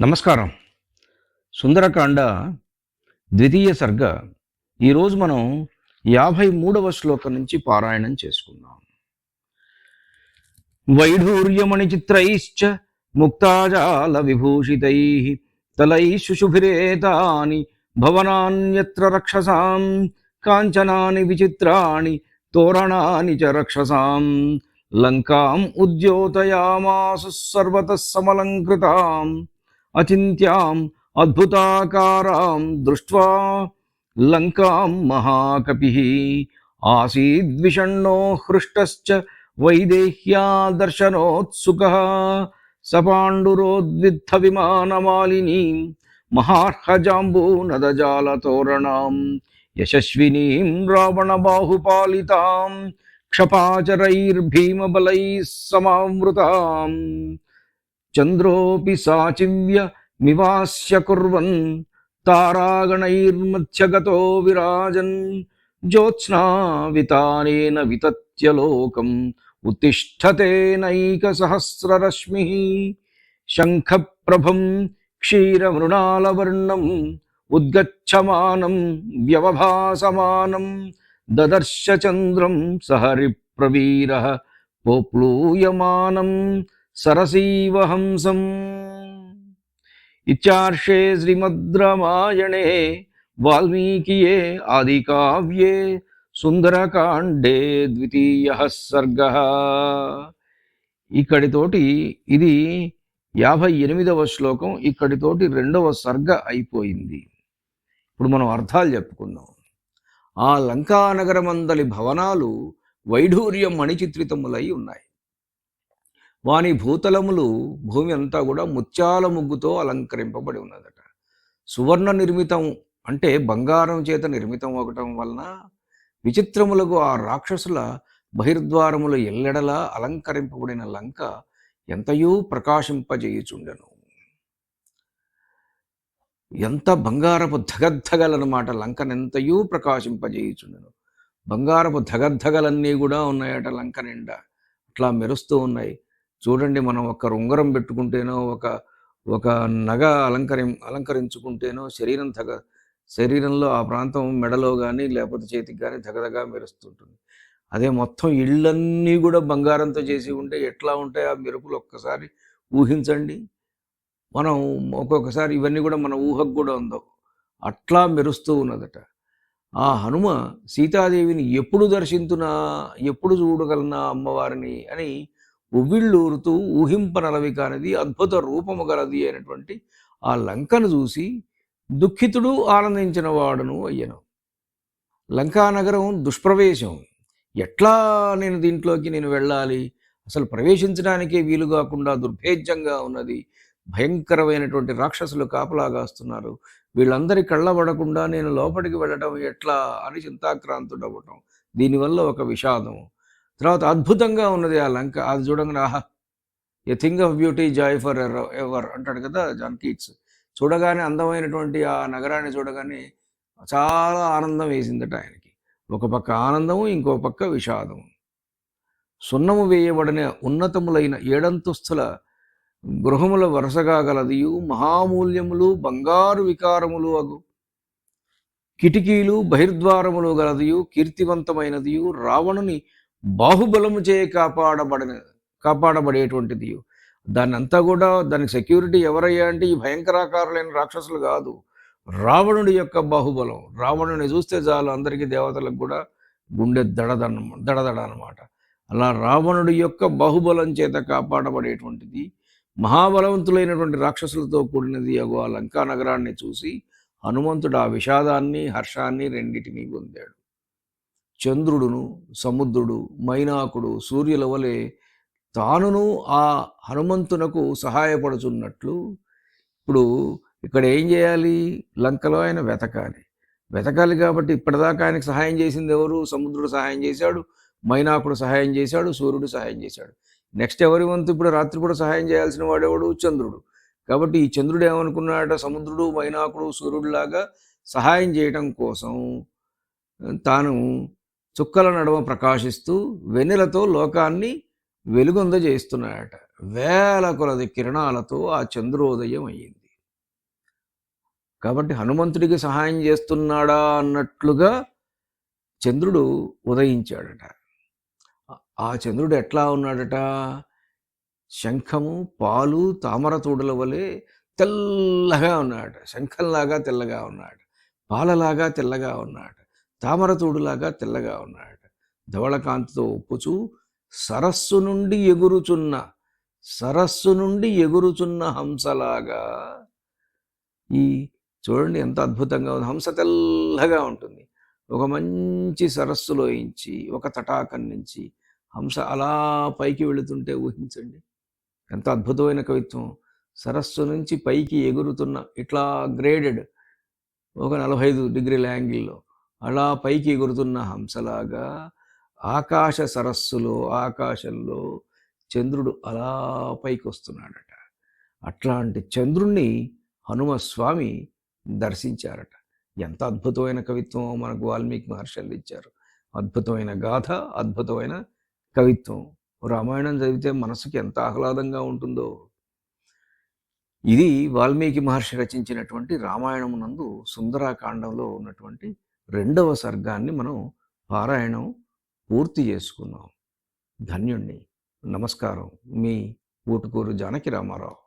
నమస్కారం. సుందరకాండ ద్వితీయ సర్గ. ఈరోజు మనం 53వ శ్లోకం నుంచి పారాయణం చేసుకుందాం. వైఢూర్యమణి చిత్రైశ్చ ముక్తాజాల విభూషితై తలై శుశుభిరేతాని భవనాన్యత్ర రక్షసాం కాంచనాని విచిత్రాణి తోరణాని చ రక్షసాం లంకాం ఉద్యోతయామాసు సర్వతః సమలంకృతాం అచింత్యాం అద్భుతాకారాం దృష్ట్వా లంకాం మహాకపిః ఆసీద్విషణ్ణో హృష్టశ్చ వైదేహ్యా దర్శనోత్సుకః సపాండురోద్విద్ధ విమానమాలినీం మహార్హజాంబూనదజాలతోరణాం యశస్వినీం రావణబాహుపాలితాం క్షపాచరైర్భీమబలైः సమావృతాం చంద్రోపి సాచివ్య మివాస్య కుర్వన్ తారాగణైర్మధ్యగతో విరాజన్ జ్యోత్స్నా వితానేన వితత్య లోకం ఉత్తిష్ఠతేనైక సహస్రరశ్మిః శంఖప్రభం క్షీరమృణాలవర్ణం ఉద్గచ్చమానం వ్యవభాసమానం దదర్శ చంద్రం సహరిప్రవీరః పోప్లూయమానం సరసీవహంసం. ఇత్యార్షే శ్రీమద్ రామాయణే వాల్మీకియే ఆదికావ్యే సుందరకాండే ద్వితీయః సర్గః. ఇక్కడితోటి ఇది 58వ శ్లోకం. ఇక్కడితోటి 2వ సర్గ అయిపోయింది. ఇప్పుడు మనం అర్థాలు చెప్పుకుందాం. ఆ లంకానగరమందలి భవనాలు వైఢూర్యం మణిచిత్రితములై ఉన్నాయి. వాని భూతలములు భూమి అంతా కూడా ముత్యాల ముగ్గుతో అలంకరింపబడి ఉన్నదట. సువర్ణ నిర్మితం అంటే బంగారం చేత నిర్మితం అవ్వటం వలన విచిత్రములకు ఆ రాక్షసుల బహిర్ద్వారములు ఎల్లెడలా అలంకరింపబడిన లంక ఎంతయూ ప్రకాశింపజేయుచుండెను. ఎంత బంగారపు ధగద్ధగలన్నమాట. లంకనెంతయూ ప్రకాశింపజేయుచుండెను. బంగారపు ధగద్ధగలన్నీ కూడా ఉన్నాయట లంక నిండా. అట్లా మెరుస్తూ ఉన్నాయి. చూడండి, మనం ఒక ఉంగరం పెట్టుకుంటేనో ఒక ఒక నగ అలంకరించుకుంటేనో శరీరంలో ఆ ప్రాంతం మెడలో కానీ లేకపోతే చేతికి కానీ ధగధగా మెరుస్తుంటుంది. అదే మొత్తం ఇళ్ళన్నీ కూడా బంగారంతో చేసి ఉంటే ఎట్లా ఉంటాయి ఆ మెరుపులు ఒక్కసారి ఊహించండి. మనం ఒక్కొక్కసారి ఇవన్నీ కూడా మన ఊహకు కూడా ఉందో అట్లా మెరుస్తూ ఉన్నదట. ఆ హనుమ సీతాదేవిని ఎప్పుడు దర్శించునా, ఎప్పుడు చూడగలనా అమ్మవారిని అని ఉవ్విళ్ళూరుతూ ఊహింపనలవి కానిది అద్భుత రూపము గలది అయినటువంటి ఆ లంకను చూసి దుఃఖితుడు ఆనందించిన వాడును అయ్యను. లంకానగరం దుష్ప్రవేశం. ఎట్లా దీంట్లోకి నేను వెళ్ళాలి? అసలు ప్రవేశించడానికే వీలు కాకుండా దుర్భేద్యంగా ఉన్నది. భయంకరమైనటువంటి రాక్షసులు కాపలాగాస్తున్నారు. వీళ్ళందరి కళ్ళబడకుండా నేను లోపలికి వెళ్ళడం ఎట్లా అని చింతాక్రాంతుడవ్వటం. దీనివల్ల ఒక విషాదం. తర్వాత అద్భుతంగా ఉన్నది ఆ లంక. అది చూడంగానే ఆహా, a thing of beauty Joy for ever అంటాడు కదా జాన్ కీట్స్. చూడగానే అందమైనటువంటి ఆ నగరాన్ని చూడగానే చాలా ఆనందం వేసిందట ఆయనకి. ఒక పక్క ఆనందము, ఇంకో పక్క విషాదము. సున్నము వేయబడిన ఉన్నతములైన ఏడంతస్తుల గృహముల వరుసగా గలదియు మహామూల్యములు బంగారు వికారములు అగు కిటికీలు బహిర్ద్వారములు గలదియు కీర్తివంతమైనదియు రావణుని బాహుబలము చే కాపాడబడేటువంటిది. దాన్ని అంతా కూడా దానికి సెక్యూరిటీ ఎవరయ్యా అంటే ఈ భయంకరాకారులైన రాక్షసులు కాదు, రావణుడి యొక్క బాహుబలం. రావణుని చూస్తే చాలు అందరికీ దేవతలకు కూడా గుండె దడదడ అనమాట. అలా రావణుడి యొక్క బాహుబలం చేత కాపాడబడేటువంటిది మహాబలవంతులైనటువంటి రాక్షసులతో కూడినది అగో ఆ లంకా నగరాన్ని చూసి హనుమంతుడు ఆ విషాదాన్ని హర్షాన్ని రెండిటినీ పొందాడు. చంద్రుడును సముద్రుడు మైనాకుడు సూర్యుల వలె తానును ఆ హనుమంతునకు సహాయపడుచున్నట్లు ఇప్పుడు ఇక్కడ ఏం చేయాలి? లంకలో ఆయన వెతకాలి కాబట్టి ఇప్పటిదాకా ఆయనకు సహాయం చేసింది ఎవరు? సముద్రుడు సహాయం చేశాడు, మైనాకుడు సహాయం చేశాడు, సూర్యుడు సహాయం చేశాడు. నెక్స్ట్ ఎవరి వంతు? ఇప్పుడు రాత్రి కూడా సహాయం చేయాల్సిన వాడెవడు? చంద్రుడు. కాబట్టి ఈ చంద్రుడు ఏమనుకున్నాడట? సముద్రుడు మైనాకుడు సూర్యుడిలాగా సహాయం చేయటం కోసం తాను చుక్కల నడుమ ప్రకాశిస్తూ వెన్నెలతో లోకాన్ని వెలుగొందజేస్తున్నాడట. వేల కొలది కిరణాలతో ఆ చంద్రోదయం అయ్యింది. కాబట్టి హనుమంతుడికి సహాయం చేస్తున్నాడా అన్నట్లుగా చంద్రుడు ఉదయించాడట. ఆ చంద్రుడు ఎట్లా ఉన్నాడట? శంఖము, పాలు, తామరతూడుల వలె తెల్లగా ఉన్నాడు. శంఖంలాగా తెల్లగా ఉన్నాడు. పాలలాగా తెల్లగా ఉన్నాడు. తామరతూడులాగా తెల్లగా ఉన్నాడు. ధవళకాంతితో ఒప్పుచూ సరస్సు నుండి ఎగురుచున్న హంసలాగా ఈ చూడండి ఎంత అద్భుతంగా ఉంది. హంస తెల్లగా ఉంటుంది. ఒక మంచి సరస్సులోంచి, ఒక తటాకం నుంచి హంస అలా పైకి వెళుతుంటే ఊహించండి. ఎంత అద్భుతమైన కవిత్వం. సరస్సు నుంచి పైకి ఎగురుతున్న ఇట్లా గ్రేడెడ్ ఒక 45 డిగ్రీల యాంగిల్‌లో అలా పైకి ఎగురుతున్న హంసలాగా ఆకాశ సరస్సులో, ఆకాశంలో చంద్రుడు అలా పైకొస్తున్నాడట. అట్లాంటి చంద్రుణ్ణి హనుమస్వామి దర్శించారట. ఎంత అద్భుతమైన కవిత్వం మనకు వాల్మీకి మహర్షి అందించారు. అద్భుతమైన గాథ, అద్భుతమైన కవిత్వం. రామాయణం చదివితే మనసుకి ఎంత ఆహ్లాదంగా ఉంటుందో. ఇది వాల్మీకి మహర్షి రచించినటువంటి రామాయణమునందు సుందరాకాండంలో ఉన్నటువంటి 2వ సర్గాన్ని మనం పారాయణం పూర్తి చేసుకున్నాం. ధన్యుణ్ణి. నమస్కారం. మీ ఊటుకూరు జానకి రామారావు.